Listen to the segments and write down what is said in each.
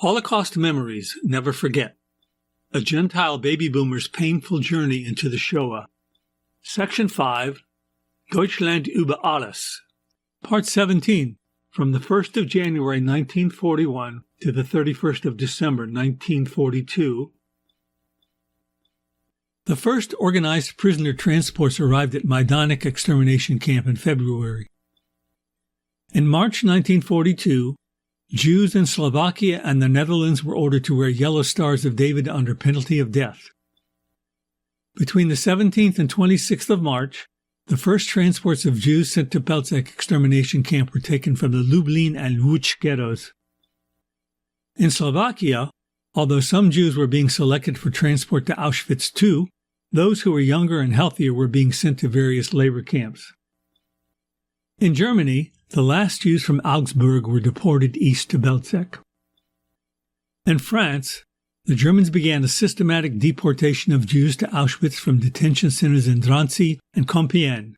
Holocaust Memories, Never Forget. A Gentile baby boomer's painful journey into the Shoah. Section 5, Deutschland Uber Alles. Part 17, from the 1st of January 1941 to the 31st of December 1942. The first organized prisoner transports arrived at Majdanek extermination camp in February. In March 1942, Jews in Slovakia and the Netherlands were ordered to wear yellow stars of David under penalty of death. Between the 17th and 26th of March, the first transports of Jews sent to Belzec extermination camp were taken from the Lublin and Łódź ghettos. In Slovakia, although some Jews were being selected for transport to Auschwitz II, those who were younger and healthier were being sent to various labor camps. In Germany, the last Jews from Augsburg were deported east to Belzec. In France, the Germans began a systematic deportation of Jews to Auschwitz from detention centers in Drancy and Compiègne.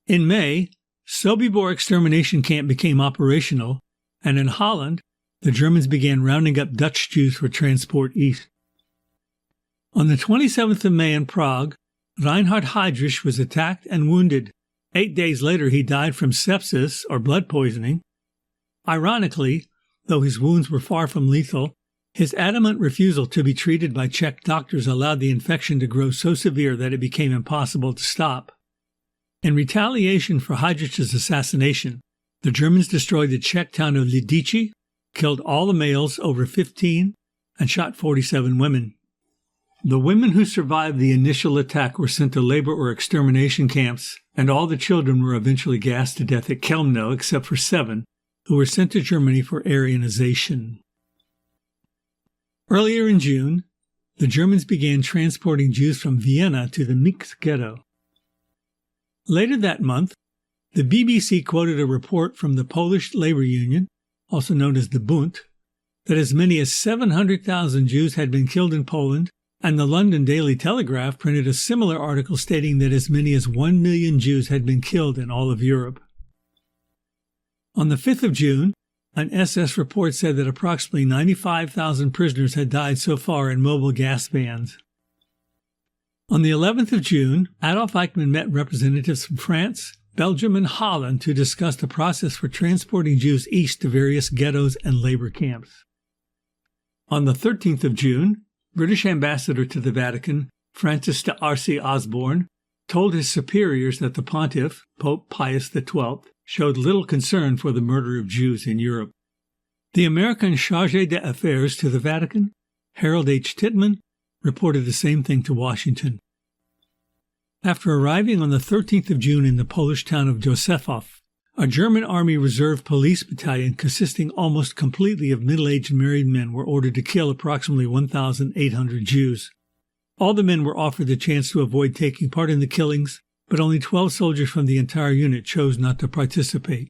In May, Sobibor extermination camp became operational, and in Holland, the Germans began rounding up Dutch Jews for transport east. On the 27th of May in Prague, Reinhard Heydrich was attacked and wounded. 8 days later, he died from sepsis, or blood poisoning. Ironically, though his wounds were far from lethal, his adamant refusal to be treated by Czech doctors allowed the infection to grow so severe that it became impossible to stop. In retaliation for Heydrich's assassination, the Germans destroyed the Czech town of Lidice, killed all the males over 15, and shot 47 women. The women who survived the initial attack were sent to labor or extermination camps, and all the children were eventually gassed to death at Chelmno except for 7, who were sent to Germany for Aryanization. Earlier in June, the Germans began transporting Jews from Vienna to the Mix ghetto. Later that month, the BBC quoted a report from the Polish labor union, also known as the Bund, that as many as 700,000 Jews had been killed in Poland, and the London Daily Telegraph printed a similar article stating that as many as 1 million Jews had been killed in all of Europe. On the 5th of June, an SS report said that approximately 95,000 prisoners had died so far in mobile gas vans. On the 11th of June, Adolf Eichmann met representatives from France, Belgium, and Holland to discuss the process for transporting Jews east to various ghettos and labor camps. On the 13th of June, British ambassador to the Vatican, Francis de Arcy Osborne, told his superiors that the pontiff, Pope Pius XII, showed little concern for the murder of Jews in Europe. The American chargé d'affaires to the Vatican, Harold H. Tittman, reported the same thing to Washington. After arriving on the 13th of June in the Polish town of Józefów, a German Army Reserve police battalion consisting almost completely of middle-aged married men were ordered to kill approximately 1,800 Jews. All the men were offered the chance to avoid taking part in the killings, but only 12 soldiers from the entire unit chose not to participate.